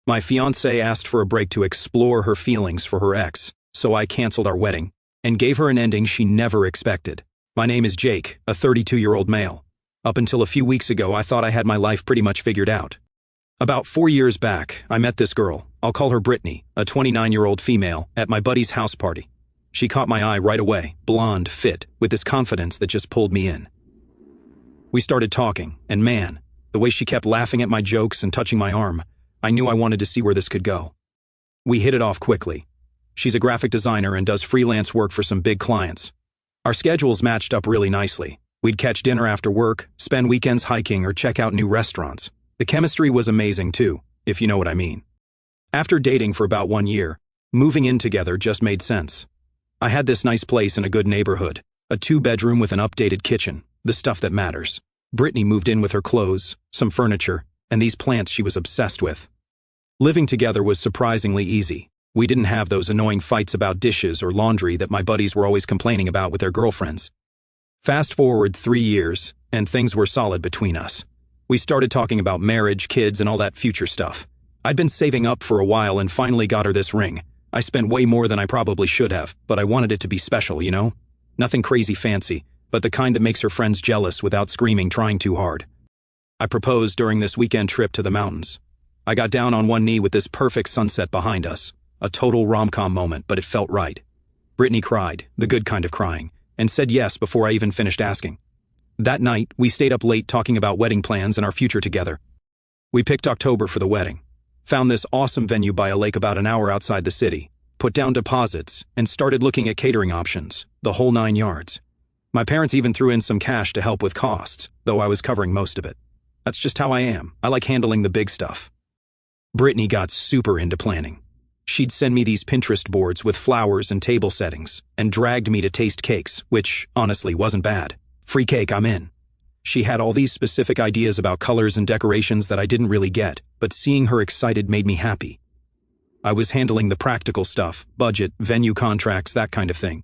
My fiancée asked for a break to explore her feelings for her ex, so I canceled our wedding and gave her an ending she never expected. My name is Jake, a 32-year-old male. Up until a few weeks ago, I thought I had my life pretty much figured out. About 4 years back, I met this girl, I'll call her Brittany, a 29-year-old female, at my buddy's house party. She caught my eye right away, blonde, fit, with this confidence that just pulled me in. We started talking, and man, the way she kept laughing at my jokes and touching my arm, I knew I wanted to see where this could go. We hit it off quickly. She's a graphic designer and does freelance work for some big clients. Our schedules matched up really nicely. We'd catch dinner after work, spend weekends hiking, or check out new restaurants. The chemistry was amazing too, if you know what I mean. After dating for about 1 year, moving in together just made sense. I had this nice place in a good neighborhood, a 2-bedroom with an updated kitchen, the stuff that matters. Brittany moved in with her clothes, some furniture, and these plants she was obsessed with. Living together was surprisingly easy. We didn't have those annoying fights about dishes or laundry that my buddies were always complaining about with their girlfriends. Fast forward 3 years, and things were solid between us. We started talking about marriage, kids, and all that future stuff. I'd been saving up for a while and finally got her this ring. I spent way more than I probably should have, but I wanted it to be special, you know? Nothing crazy fancy, but the kind that makes her friends jealous without screaming trying too hard. I proposed during this weekend trip to the mountains. I got down on one knee with this perfect sunset behind us. A total rom-com moment, but it felt right. Brittany cried, the good kind of crying, and said yes before I even finished asking. That night, we stayed up late talking about wedding plans and our future together. We picked October for the wedding, found this awesome venue by a lake about an hour outside the city, put down deposits, and started looking at catering options, the whole 9 yards. My parents even threw in some cash to help with costs, though I was covering most of it. That's just how I am. I like handling the big stuff. Brittany got super into planning. She'd send me these Pinterest boards with flowers and table settings, and dragged me to taste cakes, which, honestly, wasn't bad. Free cake, I'm in. She had all these specific ideas about colors and decorations that I didn't really get, but seeing her excited made me happy. I was handling the practical stuff, budget, venue contracts, that kind of thing.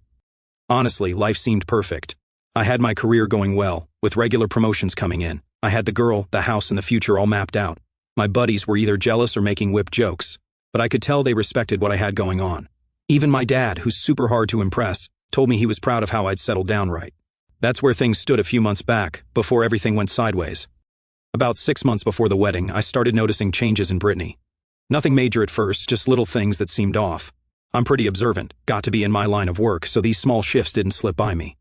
Honestly, life seemed perfect. I had my career going well, with regular promotions coming in. I had the girl, the house, and the future all mapped out. My buddies were either jealous or making whip jokes, but I could tell they respected what I had going on. Even my dad, who's super hard to impress, told me he was proud of how I'd settled down right. That's where things stood a few months back, before everything went sideways. About 6 months before the wedding, I started noticing changes in Brittany. Nothing major at first, just little things that seemed off. I'm pretty observant, got to be in my line of work, so these small shifts didn't slip by me.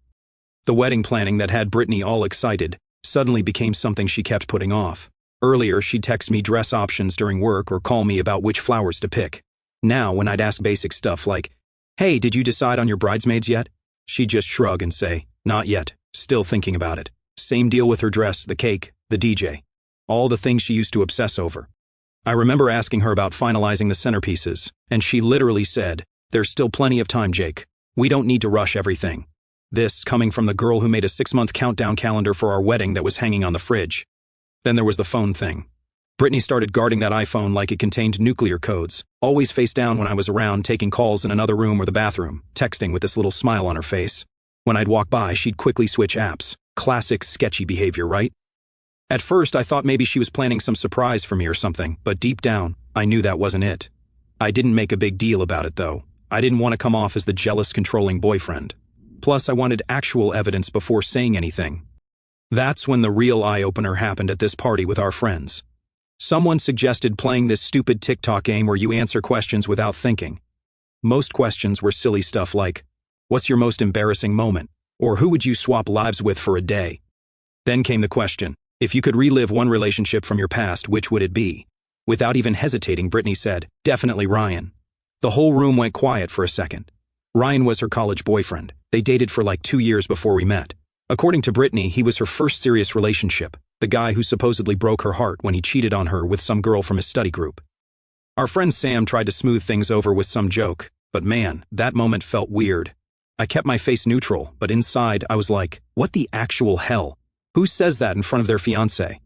The wedding planning that had Brittany all excited suddenly became something she kept putting off. Earlier, she'd text me dress options during work or call me about which flowers to pick. Now, when I'd ask basic stuff like, "Hey, did you decide on your bridesmaids yet?" she'd just shrug and say, "Not yet, still thinking about it." Same deal with her dress, the cake, the DJ. All the things she used to obsess over. I remember asking her about finalizing the centerpieces, and she literally said, "There's still plenty of time, Jake. We don't need to rush everything." This coming from the girl who made a 6-month countdown calendar for our wedding that was hanging on the fridge. Then there was the phone thing. Brittany started guarding that iPhone like it contained nuclear codes, always face down when I was around, taking calls in another room or the bathroom, texting with this little smile on her face. When I'd walk by, she'd quickly switch apps. Classic sketchy behavior, right? At first, I thought maybe she was planning some surprise for me or something, but deep down, I knew that wasn't it. I didn't make a big deal about it, though. I didn't want to come off as the jealous, controlling boyfriend. Plus, I wanted actual evidence before saying anything. That's when the real eye-opener happened at this party with our friends. Someone suggested playing this stupid TikTok game where you answer questions without thinking. Most questions were silly stuff like, "What's your most embarrassing moment?" or "Who would you swap lives with for a day?" Then came the question, if you could relive one relationship from your past, which would it be? Without even hesitating, Brittany said, "Definitely Ryan." The whole room went quiet for a second. Ryan was her college boyfriend. They dated for like 2 years before we met. According to Brittany, he was her first serious relationship, the guy who supposedly broke her heart when he cheated on her with some girl from his study group. Our friend Sam tried to smooth things over with some joke, but man, that moment felt weird. I kept my face neutral, but inside I was like, what the actual hell? Who says that in front of their fiancé?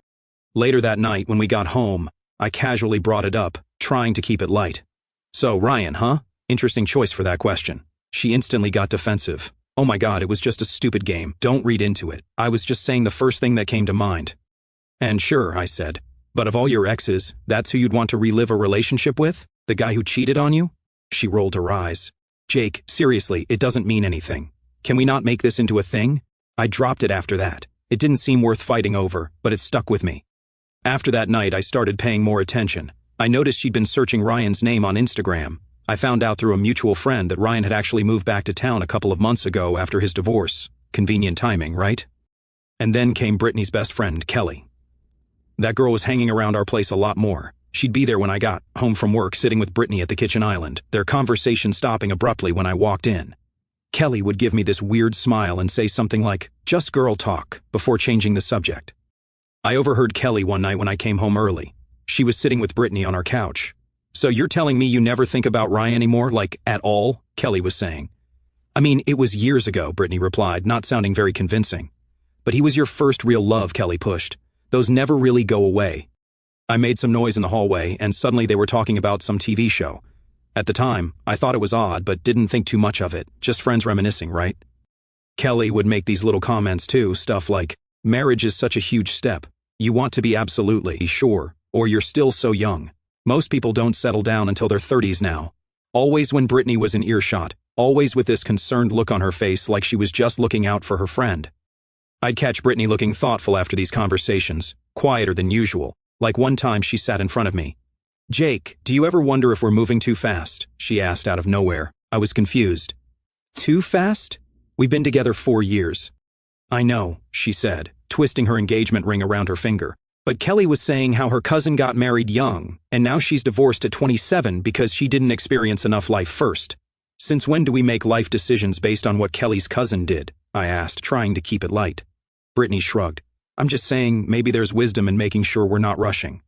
Later that night, when we got home, I casually brought it up, trying to keep it light. "So, Ryan, huh? Interesting choice for that question." She instantly got defensive. "Oh my God, it was just a stupid game. Don't read into it. I was just saying the first thing that came to mind." "And sure," I said. But of all your exes, that's who you'd want to relive a relationship with? The guy who cheated on you? She rolled her eyes. Jake, seriously, it doesn't mean anything. Can we not make this into a thing? I dropped it after that. It didn't seem worth fighting over, but it stuck with me. After that night, I started paying more attention. I noticed she'd been searching Ryan's name on Instagram. I found out through a mutual friend that Ryan had actually moved back to town a couple of months ago after his divorce. Convenient timing, right? And then came Brittany's best friend, Kelly. That girl was hanging around our place a lot more. She'd be there when I got home from work, sitting with Brittany at the kitchen island, their conversation stopping abruptly when I walked in. Kelly would give me this weird smile and say something like, "Just girl talk," before changing the subject. I overheard Kelly one night when I came home early. She was sitting with Brittany on our couch. "So you're telling me you never think about Ryan anymore, like, at all?" Kelly was saying. "I mean, it was years ago," Brittany replied, not sounding very convincing. "But he was your first real love," Kelly pushed. "Those never really go away." I made some noise in the hallway, and suddenly they were talking about some TV show. At the time, I thought it was odd, but didn't think too much of it. Just friends reminiscing, right? Kelly would make these little comments too, stuff like, "Marriage is such a huge step. You want to be absolutely sure, or you're still so young. Most people don't settle down until their 30s now." Always when Brittany was in earshot, always with this concerned look on her face like she was just looking out for her friend. I'd catch Brittany looking thoughtful after these conversations, quieter than usual. Like one time she sat in front of me. "Jake, do you ever wonder if we're moving too fast?" she asked out of nowhere. I was confused. "Too fast? We've been together 4 years." "I know," she said, twisting her engagement ring around her finger. "But Kelly was saying how her cousin got married young, and now she's divorced at 27 because she didn't experience enough life first. Since when do we make life decisions based on what Kelly's cousin did?" I asked, trying to keep it light. Brittany shrugged. "I'm just saying maybe there's wisdom in making sure we're not rushing."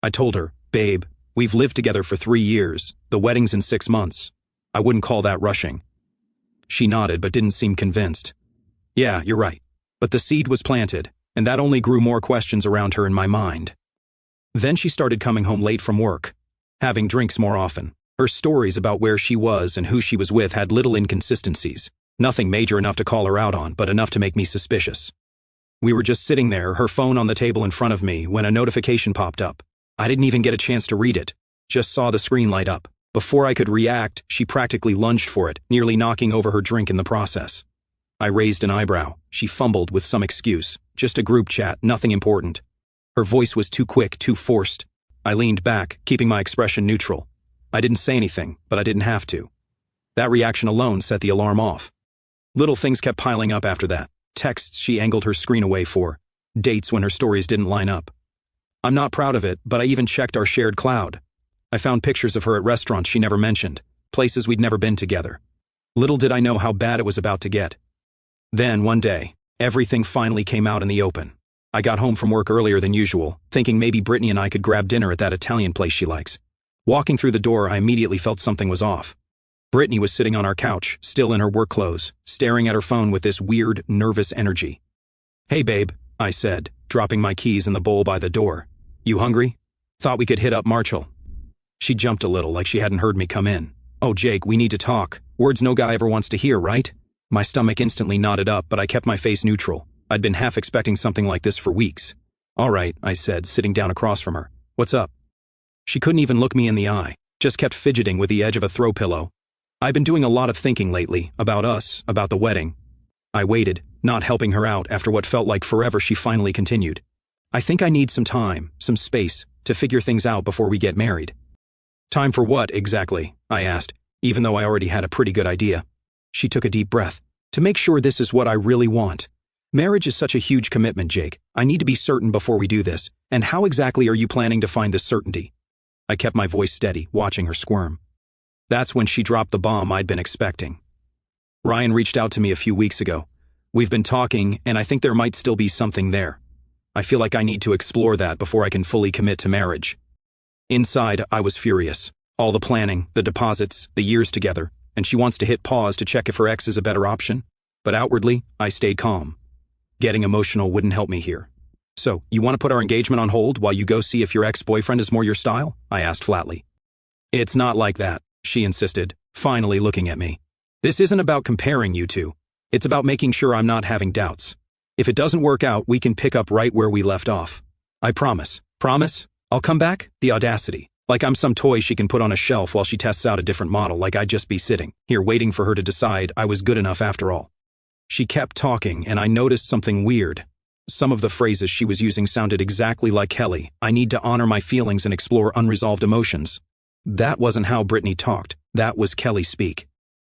I told her, "Babe, we've lived together for 3 years. The wedding's in 6 months. I wouldn't call that rushing." She nodded but didn't seem convinced. "Yeah, you're right. But the seed was planted, and that only grew more questions around her in my mind." Then she started coming home late from work, having drinks more often. Her stories about where she was and who she was with had little inconsistencies. Nothing major enough to call her out on, but enough to make me suspicious. We were just sitting there, her phone on the table in front of me, when a notification popped up. I didn't even get a chance to read it, just saw the screen light up. Before I could react, she practically lunged for it, nearly knocking over her drink in the process. I raised an eyebrow. She fumbled with some excuse. Just a group chat, nothing important. Her voice was too quick, too forced. I leaned back, keeping my expression neutral. I didn't say anything, but I didn't have to. That reaction alone set the alarm off. Little things kept piling up after that. Texts she angled her screen away for. Dates when her stories didn't line up. I'm not proud of it, but I even checked our shared cloud. I found pictures of her at restaurants she never mentioned, places we'd never been together. Little did I know how bad it was about to get. Then, one day, everything finally came out in the open. I got home from work earlier than usual, thinking maybe Brittany and I could grab dinner at that Italian place she likes. Walking through the door, I immediately felt something was off. Brittany was sitting on our couch, still in her work clothes, staring at her phone with this weird, nervous energy. "Hey, babe," I said, dropping my keys in the bowl by the door. "You hungry? Thought we could hit up Marshall." She jumped a little, like she hadn't heard me come in. "Oh, Jake, we need to talk. Words no guy ever wants to hear, right?" My stomach instantly knotted up, but I kept my face neutral. I'd been half expecting something like this for weeks. "All right," I said, sitting down across from her. "What's up?" She couldn't even look me in the eye, just kept fidgeting with the edge of a throw pillow. "I've been doing a lot of thinking lately, about us, about the wedding." I waited, not helping her out. After what felt like forever, she finally continued. "I think I need some time, some space, to figure things out before we get married." "Time for what, exactly?" I asked, even though I already had a pretty good idea. She took a deep breath. "To make sure this is what I really want. Marriage is such a huge commitment, Jake. I need to be certain before we do this. And how exactly are you planning to find this certainty?" I kept my voice steady, watching her squirm. That's when she dropped the bomb I'd been expecting. "Ryan reached out to me a few weeks ago. We've been talking, and I think there might still be something there. I feel like I need to explore that before I can fully commit to marriage." Inside, I was furious. All the planning, the deposits, the years together, and she wants to hit pause to check if her ex is a better option. But outwardly, I stayed calm. Getting emotional wouldn't help me here. "So, you want to put our engagement on hold while you go see if your ex-boyfriend is more your style?" I asked flatly. "It's not like that," she insisted, finally looking at me. "This isn't about comparing you two. It's about making sure I'm not having doubts. If it doesn't work out, we can pick up right where we left off. I promise. Promise? I'll come back? The audacity. Like I'm some toy she can put on a shelf while she tests out a different model, like I'd just be sitting here waiting for her to decide I was good enough after all. She kept talking, and I noticed something weird. Some of the phrases she was using sounded exactly like Kelly. I need to honor my feelings and explore unresolved emotions. That wasn't how Brittany talked. That was Kelly speak.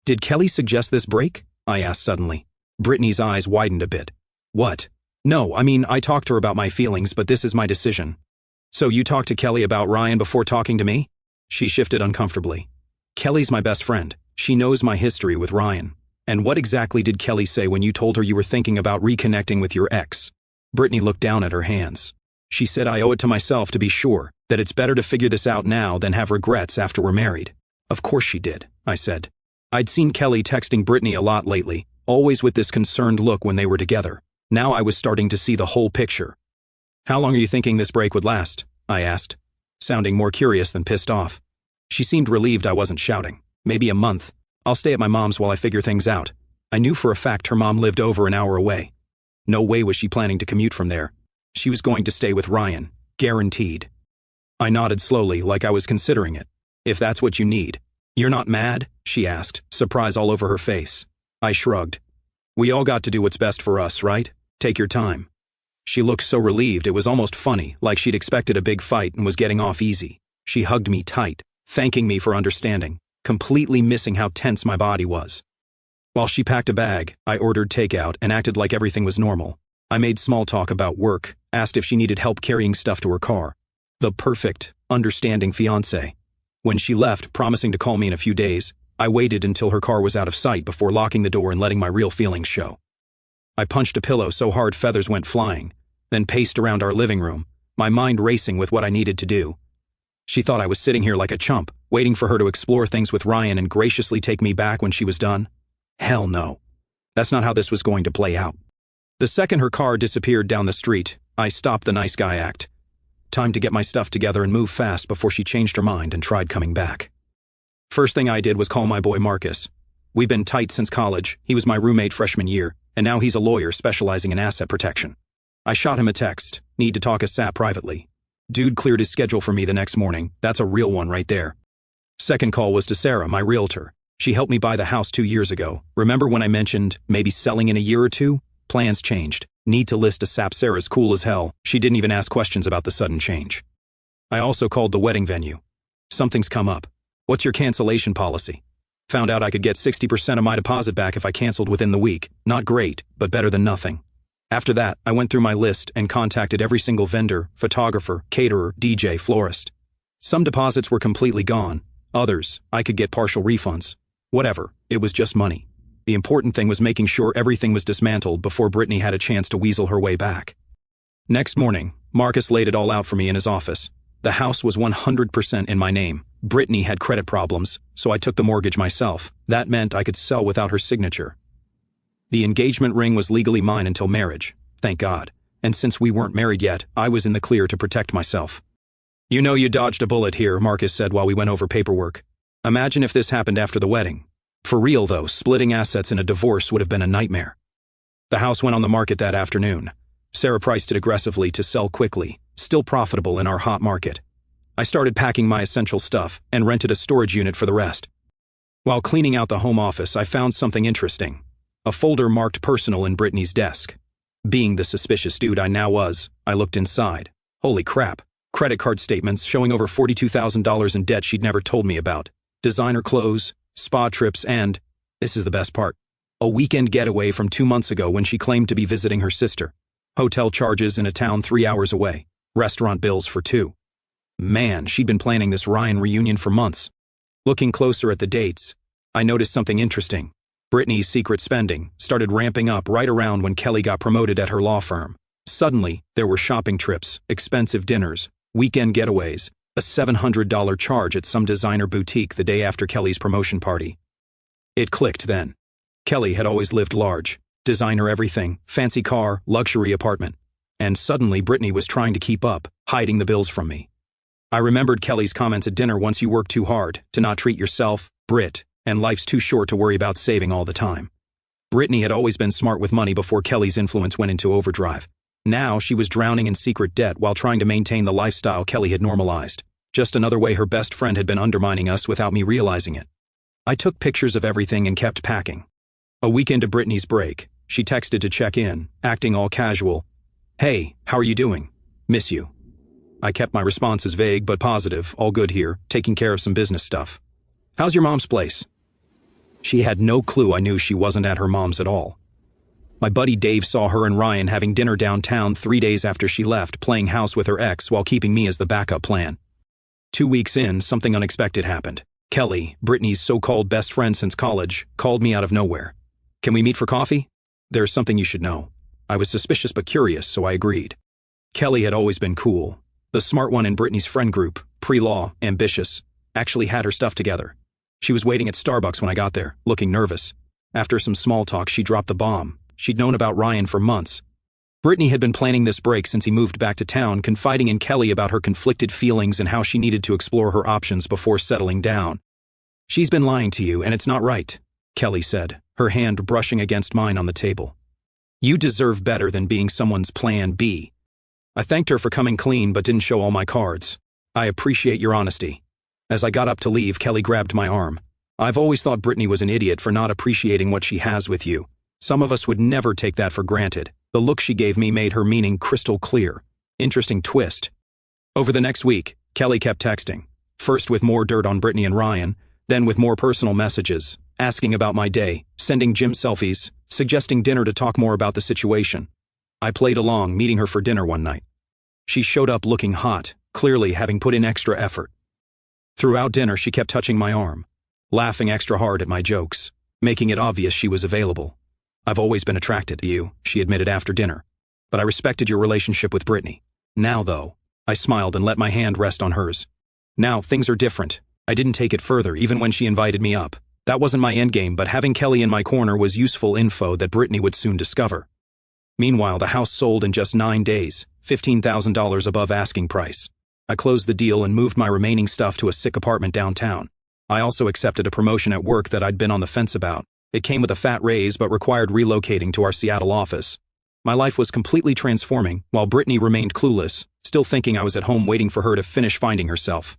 Did Kelly suggest this break? I asked suddenly. Brittany's eyes widened a bit. What? No, I mean, I talked to her about my feelings, but this is my decision. So you talked to Kelly about Ryan before talking to me? She shifted uncomfortably. Kelly's my best friend. She knows my history with Ryan. And what exactly did Kelly say when you told her you were thinking about reconnecting with your ex? Brittany looked down at her hands. She said I owe it to myself to be sure that it's better to figure this out now than have regrets after we're married. Of course she did, I said. I'd seen Kelly texting Brittany a lot lately, always with this concerned look when they were together. Now I was starting to see the whole picture. How long are you thinking this break would last? I asked, sounding more curious than pissed off. She seemed relieved I wasn't shouting. Maybe a month. I'll stay at my mom's while I figure things out. I knew for a fact her mom lived over an hour away. No way was she planning to commute from there. She was going to stay with Ryan, guaranteed. I nodded slowly, like I was considering it. If that's what you need. You're not mad? She asked, surprise all over her face. I shrugged. We all got to do what's best for us, right? Take your time. She looked so relieved it was almost funny, like she'd expected a big fight and was getting off easy. She hugged me tight, thanking me for understanding, completely missing how tense my body was. While she packed a bag, I ordered takeout and acted like everything was normal. I made small talk about work, asked if she needed help carrying stuff to her car. The perfect, understanding fiancé. When she left, promising to call me in a few days, I waited until her car was out of sight before locking the door and letting my real feelings show. I punched a pillow so hard feathers went flying, then paced around our living room, my mind racing with what I needed to do. She thought I was sitting here like a chump, waiting for her to explore things with Ryan and graciously take me back when she was done. Hell no. That's not how this was going to play out. The second her car disappeared down the street, I stopped the nice guy act. Time to get my stuff together and move fast before she changed her mind and tried coming back. First thing I did was call my boy Marcus. We've been tight since college. He was my roommate freshman year, and now he's a lawyer specializing in asset protection. I shot him a text. Need to talk ASAP privately. Dude cleared his schedule for me the next morning. That's a real one right there. Second call was to Sarah, my realtor. She helped me buy the house 2 years ago. Remember when I mentioned maybe selling in a year or two? Plans changed. Need to list ASAP. Sarah's cool as hell. She didn't even ask questions about the sudden change. I also called the wedding venue. Something's come up. What's your cancellation policy? Found out I could get 60% of my deposit back if I canceled within the week. Not great, but better than nothing. After that, I went through my list and contacted every single vendor, photographer, caterer, DJ, florist. Some deposits were completely gone. Others, I could get partial refunds. Whatever, it was just money. The important thing was making sure everything was dismantled before Brittany had a chance to weasel her way back. Next morning, Marcus laid it all out for me in his office. The house was 100% in my name. Brittany had credit problems, so I took the mortgage myself. That meant I could sell without her signature. The engagement ring was legally mine until marriage, thank God. And since we weren't married yet, I was in the clear to protect myself. You know you dodged a bullet here, Marcus said while we went over paperwork. Imagine if this happened after the wedding. For real though, splitting assets in a divorce would have been a nightmare. The house went on the market that afternoon. Sarah priced it aggressively to sell quickly, still profitable in our hot market. I started packing my essential stuff and rented a storage unit for the rest. While cleaning out the home office, I found something interesting. A folder marked personal in Brittany's desk. Being the suspicious dude I now was, I looked inside. Holy crap. Credit card statements showing over $42,000 in debt she'd never told me about. Designer clothes, spa trips, and, this is the best part, a weekend getaway from 2 months ago when she claimed to be visiting her sister. Hotel charges in a town 3 hours away. Restaurant bills for 2. Man, she'd been planning this Ryan reunion for months. Looking closer at the dates, I noticed something interesting. Brittany's secret spending started ramping up right around when Kelly got promoted at her law firm. Suddenly, there were shopping trips, expensive dinners, weekend getaways, a $700 charge at some designer boutique the day after Kelly's promotion party. It clicked then. Kelly had always lived large, designer everything, fancy car, luxury apartment. And suddenly Brittany was trying to keep up, hiding the bills from me. I remembered Kelly's comments at dinner: once you work too hard to not treat yourself, Brit, and life's too short to worry about saving all the time. Brittany had always been smart with money before Kelly's influence went into overdrive. Now she was drowning in secret debt while trying to maintain the lifestyle Kelly had normalized. Just another way her best friend had been undermining us without me realizing it. I took pictures of everything and kept packing. A week into Brittany's break, she texted to check in, acting all casual. "Hey, how are you doing? Miss you." I kept my responses vague but positive, all good here, taking care of some business stuff. "How's your mom's place?" She had no clue I knew she wasn't at her mom's at all. My buddy Dave saw her and Ryan having dinner downtown 3 days after she left, playing house with her ex while keeping me as the backup plan. 2 weeks in, something unexpected happened. Kelly, Brittany's so-called best friend since college, called me out of nowhere. "Can we meet for coffee? There's something you should know." I was suspicious but curious, so I agreed. Kelly had always been cool. The smart one in Brittany's friend group, pre-law, ambitious, actually had her stuff together. She was waiting at Starbucks when I got there, looking nervous. After some small talk, she dropped the bomb. She'd known about Ryan for months. Brittany had been planning this break since he moved back to town, confiding in Kelly about her conflicted feelings and how she needed to explore her options before settling down. "She's been lying to you, and it's not right," Kelly said, her hand brushing against mine on the table. "You deserve better than being someone's plan B." I thanked her for coming clean but didn't show all my cards. "I appreciate your honesty." As I got up to leave, Kelly grabbed my arm. "I've always thought Brittany was an idiot for not appreciating what she has with you. Some of us would never take that for granted." The look she gave me made her meaning crystal clear. Interesting twist. Over the next week, Kelly kept texting, first with more dirt on Brittany and Ryan, then with more personal messages, asking about my day, sending gym selfies, suggesting dinner to talk more about the situation. I played along, meeting her for dinner one night. She showed up looking hot, clearly having put in extra effort. Throughout dinner, she kept touching my arm, laughing extra hard at my jokes, making it obvious she was available. "I've always been attracted to you," she admitted after dinner, "but I respected your relationship with Brittany. Now, though," I smiled and let my hand rest on hers. "Now, things are different. I didn't take it further, even when she invited me up. That wasn't my endgame, but having Kelly in my corner was useful info that Brittany would soon discover." Meanwhile, the house sold in just 9 days, $15,000 above asking price. I closed the deal and moved my remaining stuff to a sick apartment downtown. I also accepted a promotion at work that I'd been on the fence about. It came with a fat raise but required relocating to our Seattle office. My life was completely transforming, while Brittany remained clueless, still thinking I was at home waiting for her to finish finding herself.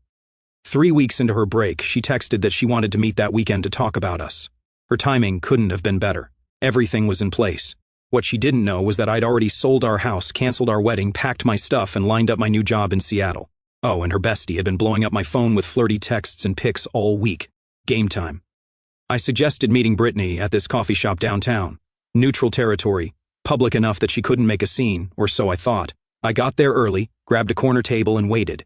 3 weeks into her break, she texted that she wanted to meet that weekend to talk about us. Her timing couldn't have been better. Everything was in place. What she didn't know was that I'd already sold our house, canceled our wedding, packed my stuff, and lined up my new job in Seattle. Oh, and her bestie had been blowing up my phone with flirty texts and pics all week. Game time. I suggested meeting Brittany at this coffee shop downtown. Neutral territory, public enough that she couldn't make a scene, or so I thought. I got there early, grabbed a corner table and waited.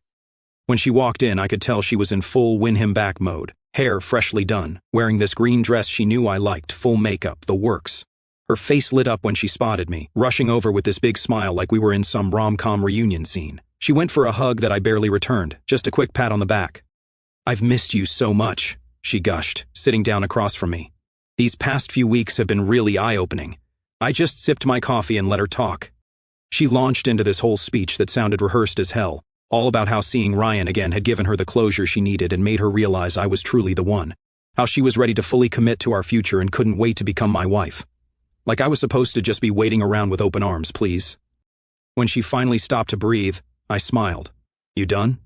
When she walked in, I could tell she was in full win-him-back mode. Hair freshly done, wearing this green dress she knew I liked, full makeup, the works. Her face lit up when she spotted me, rushing over with this big smile like we were in some rom-com reunion scene. She went for a hug that I barely returned, just a quick pat on the back. "I've missed you so much," she gushed, sitting down across from me. "These past few weeks have been really eye-opening." I just sipped my coffee and let her talk. She launched into this whole speech that sounded rehearsed as hell, all about how seeing Ryan again had given her the closure she needed and made her realize I was truly the one. How she was ready to fully commit to our future and couldn't wait to become my wife. Like I was supposed to just be waiting around with open arms, please. When she finally stopped to breathe, I smiled. "You done?"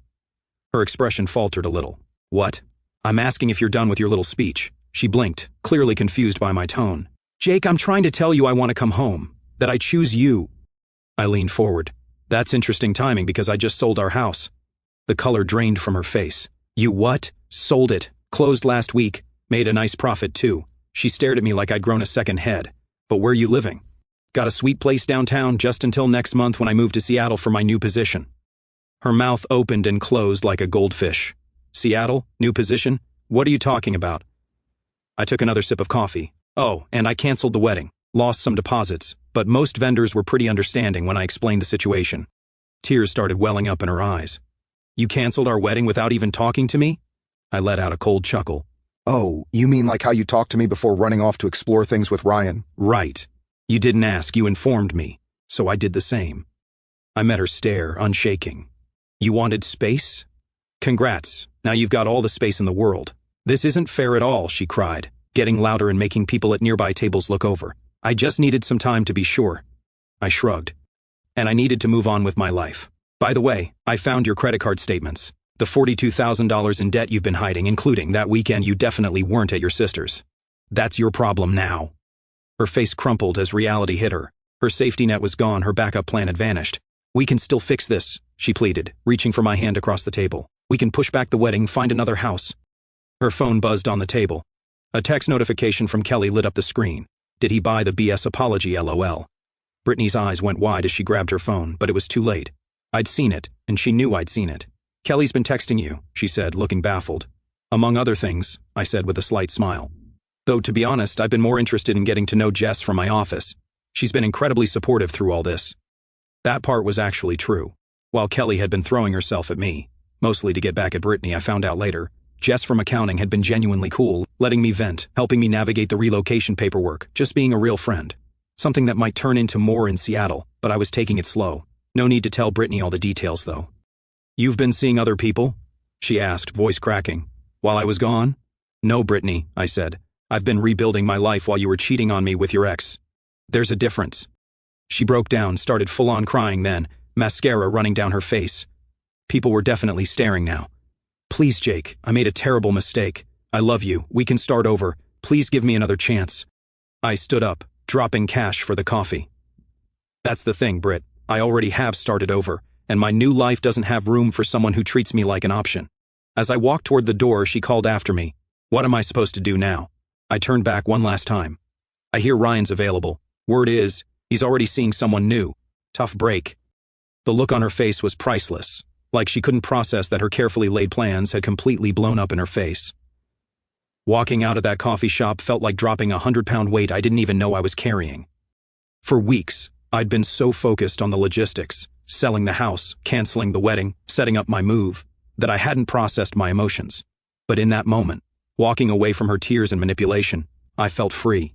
Her expression faltered a little. "What?" "I'm asking if you're done with your little speech." She blinked, clearly confused by my tone. "Jake, I'm trying to tell you I want to come home. That I choose you." I leaned forward. "That's interesting timing because I just sold our house." The color drained from her face. "You what?" "Sold it. Closed last week. Made a nice profit too." She stared at me like I'd grown a second head. "But where are you living?" "Got a sweet place downtown just until next month when I move to Seattle for my new position." Her mouth opened and closed like a goldfish. "Seattle? New position? What are you talking about?" I took another sip of coffee. "Oh, and I canceled the wedding. Lost some deposits, but most vendors were pretty understanding when I explained the situation." Tears started welling up in her eyes. "You canceled our wedding without even talking to me?" I let out a cold chuckle. "Oh, you mean like how you talked to me before running off to explore things with Ryan?" "Right. You didn't ask, you informed me. So I did the same." I met her stare, unshaking. "You wanted space? Congrats. Now you've got all the space in the world." "This isn't fair at all," she cried, getting louder and making people at nearby tables look over. "I just needed some time to be sure." I shrugged. and I needed to move on with my life. By the way, I found your credit card statements. The $42,000 in debt you've been hiding, including that weekend you definitely weren't at your sister's. That's your problem now. Her face crumpled as reality hit her. Her safety net was gone, her backup plan had vanished. We can still fix this, she pleaded, reaching for my hand across the table. We can push back the wedding, find another house. Her phone buzzed on the table. A text notification from Kelly lit up the screen. Did he buy the BS apology, LOL? Brittany's eyes went wide as she grabbed her phone, but it was too late. I'd seen it, and she knew I'd seen it. Kelly's been texting you, she said, looking baffled. Among other things, I said with a slight smile. Though, to be honest, I've been more interested in getting to know Jess from my office. She's been incredibly supportive through all this. That part was actually true. While Kelly had been throwing herself at me, mostly to get back at Brittany, I found out later, Jess from accounting had been genuinely cool, letting me vent, helping me navigate the relocation paperwork, just being a real friend. Something that might turn into more in Seattle, but I was taking it slow. No need to tell Brittany all the details, though. You've been seeing other people? She asked, voice cracking. While I was gone? No, Brittany, I said. I've been rebuilding my life while you were cheating on me with your ex. There's a difference. She broke down, started full-on crying then, mascara running down her face. People were definitely staring now. Please, Jake, I made a terrible mistake. I love you. We can start over. Please give me another chance. I stood up, dropping cash for the coffee. That's the thing, Britt. I already have started over, and my new life doesn't have room for someone who treats me like an option. As I walked toward the door, she called after me. What am I supposed to do now? I turned back one last time. I hear Ryan's available. Word is, he's already seeing someone new. Tough break. The look on her face was priceless, like she couldn't process that her carefully laid plans had completely blown up in her face. Walking out of that coffee shop felt like dropping a 100-pound weight I didn't even know I was carrying. For weeks, I'd been so focused on the logistics, selling the house, canceling the wedding, setting up my move, that I hadn't processed my emotions. But in that moment, walking away from her tears and manipulation, I felt free.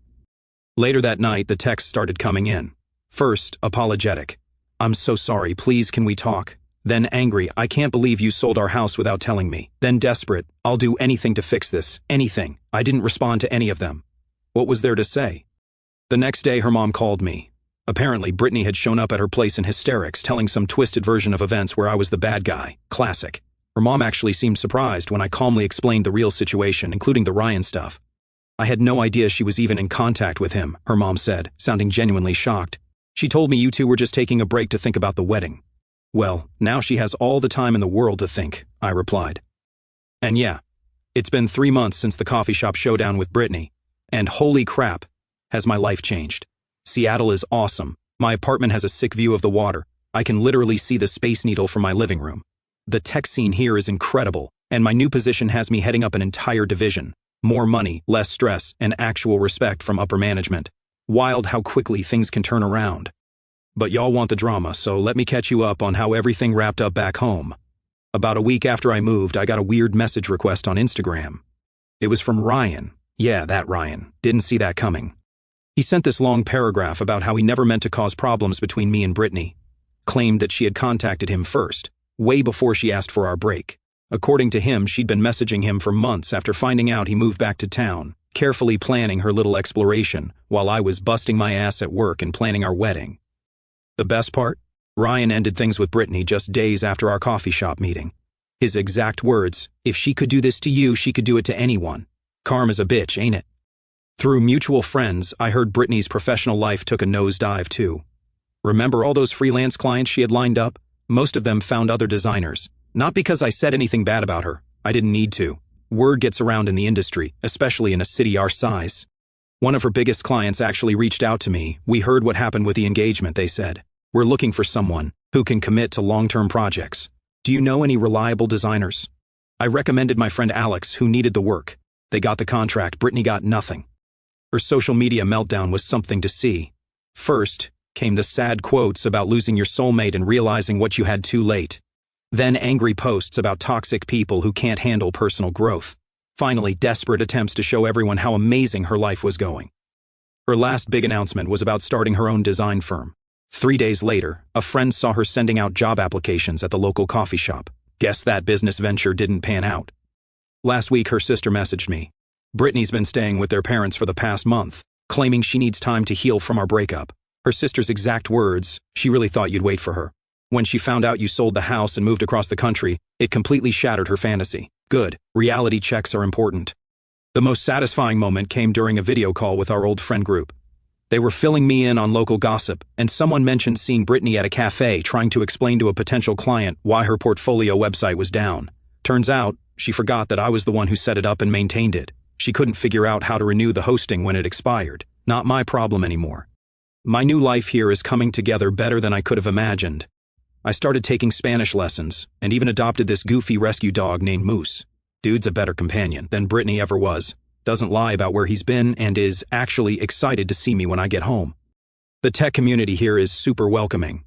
Later that night, the texts started coming in. First, apologetic. I'm so sorry, please can we talk? Then angry, I can't believe you sold our house without telling me. Then desperate, I'll do anything to fix this, anything. I didn't respond to any of them. What was there to say? The next day, her mom called me. Apparently, Brittany had shown up at her place in hysterics, telling some twisted version of events where I was the bad guy. Classic. Her mom actually seemed surprised when I calmly explained the real situation, including the Ryan stuff. I had no idea she was even in contact with him, her mom said, sounding genuinely shocked. She told me you two were just taking a break to think about the wedding. Well, now she has all the time in the world to think, I replied. And yeah, it's been 3 months since the coffee shop showdown with Brittany, and holy crap, has my life changed. Seattle is awesome. My apartment has a sick view of the water. I can literally see the Space Needle from my living room. The tech scene here is incredible, and my new position has me heading up an entire division. More money, less stress, and actual respect from upper management. Wild how quickly things can turn around. But y'all want the drama, so let me catch you up on how everything wrapped up back home. About a week after I moved, I got a weird message request on Instagram. It was from Ryan. Yeah, that Ryan. Didn't see that coming. He sent this long paragraph about how he never meant to cause problems between me and Brittany. Claimed that she had contacted him first, way before she asked for our break. According to him, she'd been messaging him for months after finding out he moved back to town, carefully planning her little exploration while I was busting my ass at work and planning our wedding. The best part? Ryan ended things with Brittany just days after our coffee shop meeting. His exact words, if she could do this to you, she could do it to anyone. Karma's a bitch, ain't it? Through mutual friends, I heard Brittany's professional life took a nosedive too. Remember all those freelance clients she had lined up? Most of them found other designers. Not because I said anything bad about her. I didn't need to. Word gets around in the industry, especially in a city our size. One of her biggest clients actually reached out to me. We heard what happened with the engagement, they said. We're looking for someone who can commit to long-term projects. Do you know any reliable designers? I recommended my friend Alex, who needed the work. They got the contract, Brittany got nothing. Her social media meltdown was something to see. First came the sad quotes about losing your soulmate and realizing what you had too late. Then angry posts about toxic people who can't handle personal growth. Finally, desperate attempts to show everyone how amazing her life was going. Her last big announcement was about starting her own design firm. 3 days later, a friend saw her sending out job applications at the local coffee shop. Guess that business venture didn't pan out. Last week, her sister messaged me. Brittany's been staying with their parents for the past month, claiming she needs time to heal from our breakup. Her sister's exact words, "She really thought you'd wait for her. When she found out you sold the house and moved across the country, it completely shattered her fantasy." Good. Reality checks are important. The most satisfying moment came during a video call with our old friend group. They were filling me in on local gossip, and someone mentioned seeing Brittany at a cafe trying to explain to a potential client why her portfolio website was down. Turns out, she forgot that I was the one who set it up and maintained it. She couldn't figure out how to renew the hosting when it expired. Not my problem anymore. My new life here is coming together better than I could have imagined. I started taking Spanish lessons, and even adopted this goofy rescue dog named Moose. Dude's a better companion than Brittany ever was. Doesn't lie about where he's been and is actually excited to see me when I get home. The tech community here is super welcoming.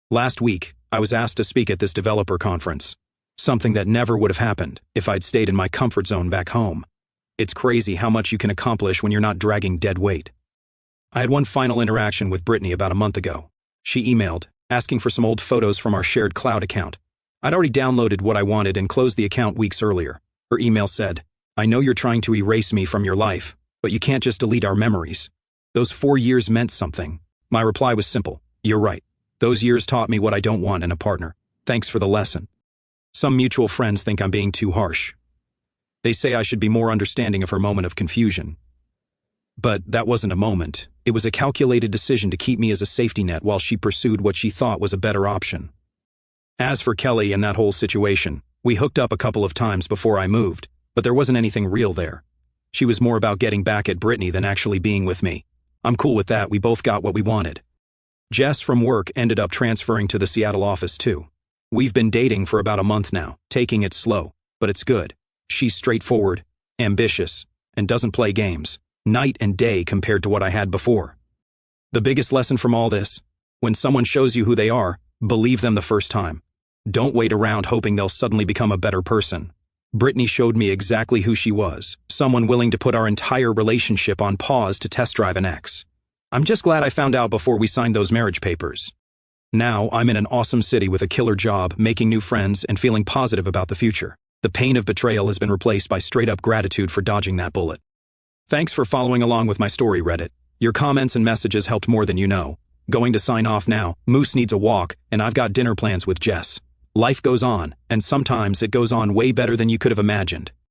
Last week, I was asked to speak at this developer conference, something that never would have happened if I'd stayed in my comfort zone back home. It's crazy how much you can accomplish when you're not dragging dead weight. I had one final interaction with Brittany about a month ago. She emailed, asking for some old photos from our shared cloud account. I'd already downloaded what I wanted and closed the account weeks earlier. Her email said, "I know you're trying to erase me from your life, but you can't just delete our memories. Those 4 years meant something." My reply was simple: "You're right. Those years taught me what I don't want in a partner. Thanks for the lesson." Some mutual friends think I'm being too harsh. They say I should be more understanding of her moment of confusion. But that wasn't a moment. It was a calculated decision to keep me as a safety net while she pursued what she thought was a better option. As for Kelly and that whole situation, we hooked up a couple of times before I moved, but there wasn't anything real there. She was more about getting back at Brittany than actually being with me. I'm cool with that. We both got what we wanted. Jess from work ended up transferring to the Seattle office too. We've been dating for about a month now, taking it slow, but it's good. She's straightforward, ambitious, and doesn't play games, night and day compared to what I had before. The biggest lesson from all this: when someone shows you who they are, believe them the first time. Don't wait around hoping they'll suddenly become a better person. Brittany showed me exactly who she was, someone willing to put our entire relationship on pause to test drive an ex. I'm just glad I found out before we signed those marriage papers. Now I'm in an awesome city with a killer job, making new friends, and feeling positive about the future. The pain of betrayal has been replaced by straight-up gratitude for dodging that bullet. Thanks for following along with my story, Reddit. Your comments and messages helped more than you know. Going to sign off now. Moose needs a walk, and I've got dinner plans with Jess. Life goes on, and sometimes it goes on way better than you could have imagined.